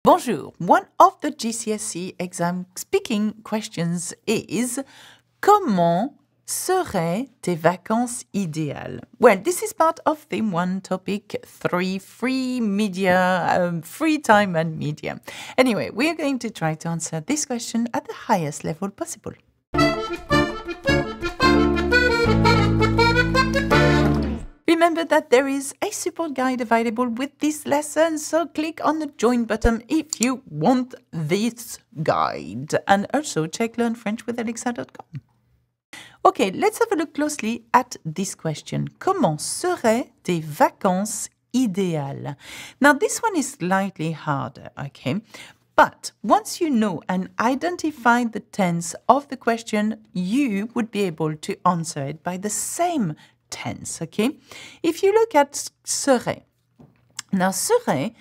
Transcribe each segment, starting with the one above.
Bonjour. One of the GCSE exam speaking questions is comment seraient tes vacances idéales? Well, this is part of the one topic 3 free media, free time and media. Anyway, we are going to try to answer this question at the highest level possible. Remember that there is a support guide available with this lesson, so click on the join button if you want this guide. And also check learnfrenchwithalexa.com. Okay, let's have a look closely at this question. Comment seraient tes vacances idéales? Now, this one is slightly harder, okay? But once you know and identify the tense of the question, you would be able to answer it by the same tense, okay? If you look at serait, now serait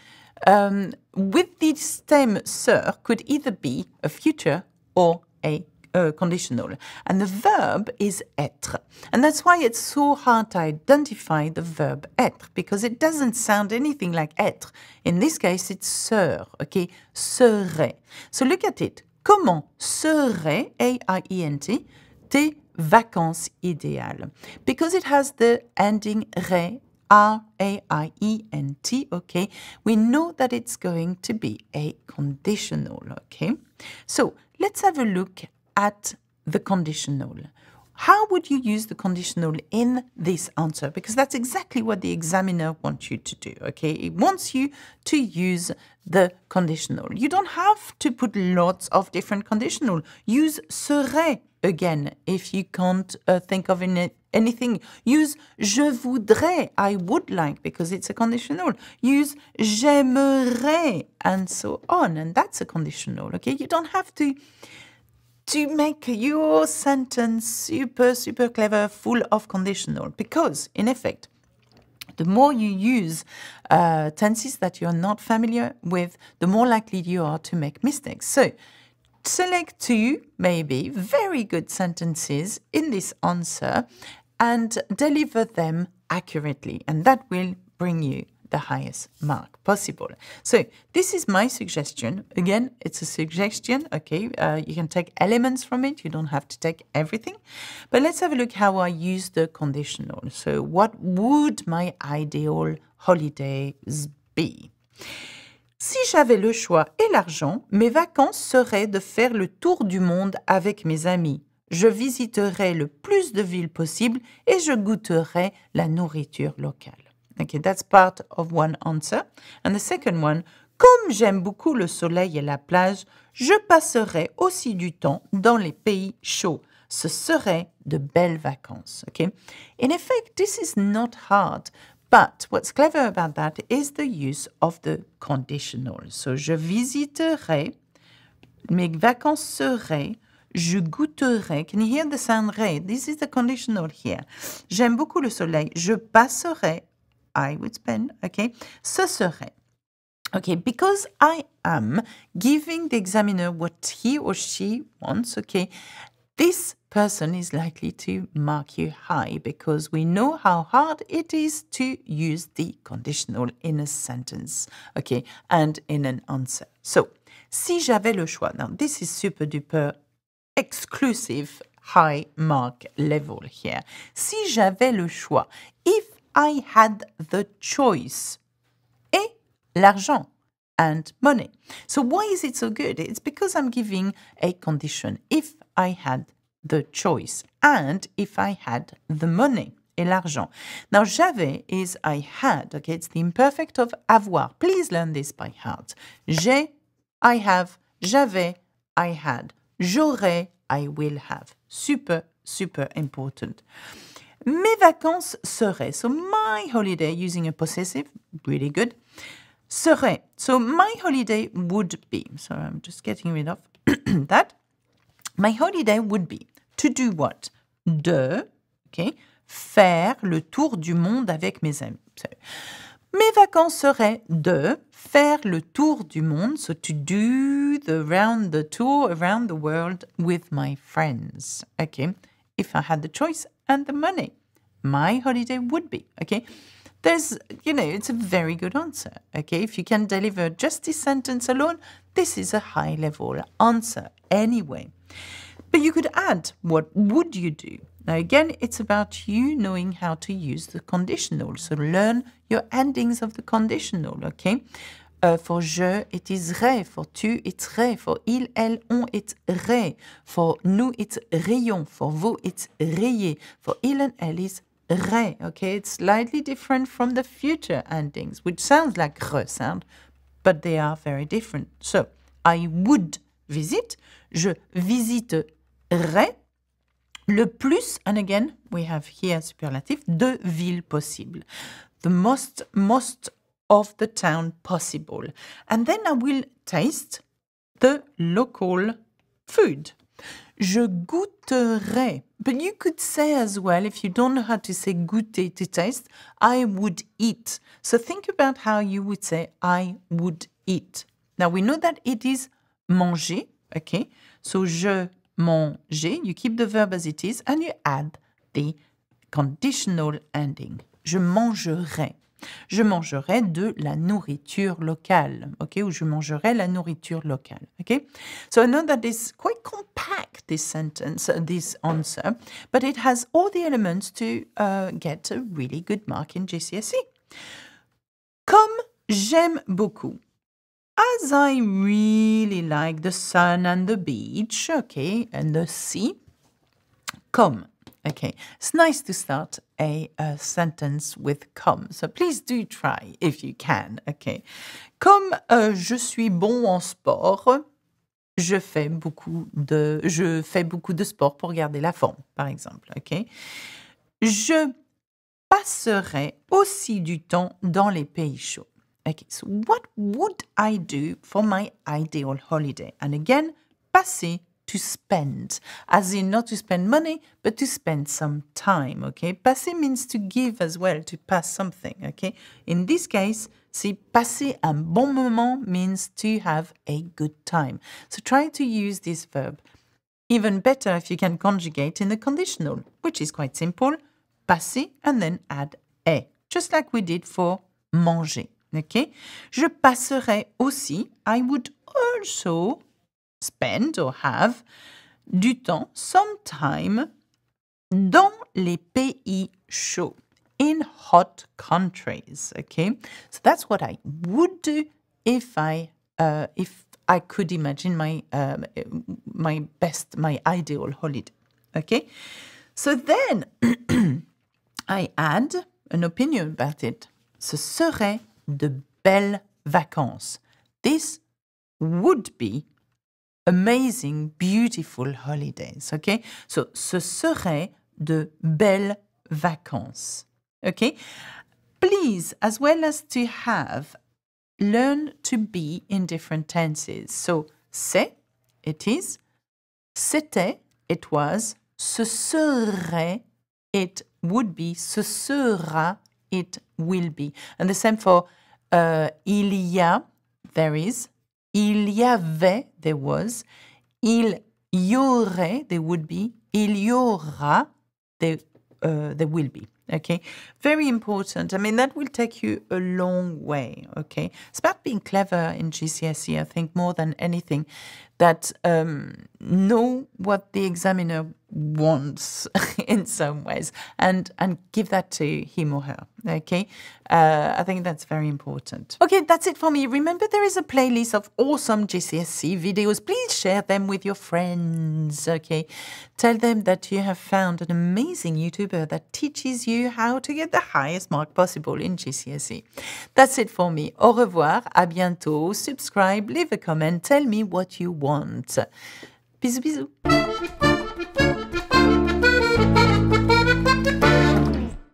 with the stem ser could either be a future or a conditional, and the verb is être, and that's why it's so hard to identify the verb être, because it doesn't sound anything like être. In this case, it's ser, okay? Serait. So look at it. Comment seraient, A-I-E-N-T, tes vacances idéales? Because it has the ending re, R-A-I-E-N-T, okay? We know that it's going to be a conditional, okay? So let's have a look at the conditional. How would you use the conditional in this answer? Because that's exactly what the examiner wants you to do, okay? It wants you to use the conditional. You don't have to put lots of different conditional. Use serait again if you can't think of anything. Use je voudrais, I would like, because it's a conditional. Use j'aimerais, and so on, and that's a conditional, okay? You don't have to make your sentence super clever, full of conditional, because in effect, the more you use tenses that you're not familiar with, the more likely you are to make mistakes. So select two, maybe, very good sentences in this answer and deliver them accurately, and that will bring you the highest mark possible. So this is my suggestion. Again, it's a suggestion, okay? You can take elements from it. You don't have to take everything. But let's have a look how I use the conditional. So what would my ideal holidays be? Si j'avais le choix et l'argent, mes vacances seraient de faire le tour du monde avec mes amis. Je visiterai le plus de villes possible et je goûterai la nourriture locale. Okay, that's part of one answer. And the second one, comme j'aime beaucoup le soleil et la plage, je passerai aussi du temps dans les pays chauds. Ce serait de belles vacances. Okay? In effect, this is not hard. But what's clever about that is the use of the conditional. So, je visiterai, mes vacances seraient, je goûterai. Can you hear the sound ré? This is the conditional here. J'aime beaucoup le soleil. Je passerai, I would spend, okay? Ce serait. Okay, because I am giving the examiner what he or she wants, okay, this person is likely to mark you high because we know how hard it is to use the conditional in a sentence, okay, and in an answer. So, si j'avais le choix, now this is super duper exclusive high mark level here. Si j'avais le choix, if I had the choice, et l'argent, and money. So why is it so good? It's because I'm giving a condition. If I had the choice, and if I had the money, et l'argent. Now, j'avais is I had, okay? It's the imperfect of avoir. Please learn this by heart. J'ai, I have, j'avais, I had. J'aurai, I will have. Super important. Mes vacances seraient. So my holiday, using a possessive, really good. Serait. So my holiday would be. So I'm just getting rid of that. My holiday would be to do what? De, okay, faire le tour du monde avec mes amis. So, mes vacances seraient de faire le tour du monde. So to do the tour around the world with my friends. Okay. If I had the choice and the money, my holiday would be, okay? there's, it's a very good answer, okay? If you can deliver just this sentence alone, this is a high-level answer anyway. But you could add, what would you do? Now, again, it's about you knowing how to use the conditional. So learn your endings of the conditional, okay? For je, it is re. For tu, it's re. For il, elle, on, it's re. For nous, it's rayon. For vous, it's rayé. For il and elle is re, okay? It's slightly different from the future endings, which sounds like re sound, but they are very different. So, I would visit. Je visiterai le plus, and again, we have here superlative, de villes possible. The most of the town possible. And then I will taste the local food. Je goûterai. But you could say as well, if you don't know how to say goûter, to taste, I would eat. So think about how you would say I would eat. Now we know that it is manger, okay? So je mangeais, you keep the verb as it is, and you add the conditional ending. Je mangerai. Je mangerai de la nourriture locale, okay? Ou je mangerai la nourriture locale, okay? So I know that it's quite compact, this sentence, this answer, but it has all the elements to get a really good mark in GCSE. Comme j'aime beaucoup. As I really like the sun and the beach, okay, and the sea, comme. Okay, it's nice to start a sentence with comme. So please do try if you can. Okay, comme je suis bon en sport, je fais beaucoup de sport pour garder la forme, par exemple. Okay, je passerai aussi du temps dans les pays chauds. Okay, so what would I do for my ideal holiday? And again, passer, to spend, as in not to spend money, but to spend some time, okay? Passer means to give as well, to pass something, okay? In this case, see, passer un bon moment means to have a good time. So try to use this verb. Even better if you can conjugate in the conditional, which is quite simple. Passer and then add est, just like we did for manger, okay? Je passerai aussi, I would also spend or have du temps, some time dans les pays chauds, in hot countries, okay? So that's what I would do if I could imagine my ideal holiday, okay? So then I add an opinion about it. Ce serait de belles vacances. This would be amazing, beautiful holidays, okay? So, ce serait de belles vacances, okay? Please, as well as to have, learn to be in different tenses. So, c'est, it is, c'était, it was, ce serait, it would be, ce sera, it will be. And the same for il y a, there is, il y avait, there was. Il y aurait, there would be. Il y aura, there will be. Okay, very important. I mean, that will take you a long way. Okay, it's about being clever in GCSE, I think, more than anything. That know what the examiner wants in some ways and give that to him or her. Okay, I think that's very important. Okay, that's it for me. Remember, there is a playlist of awesome GCSE videos. Please share them with your friends. Okay, tell them that you have found an amazing YouTuber that teaches you how to get the highest mark possible in GCSE. That's it for me. Au revoir, à bientôt. Subscribe, leave a comment, tell me what you want. Bisous, bisous.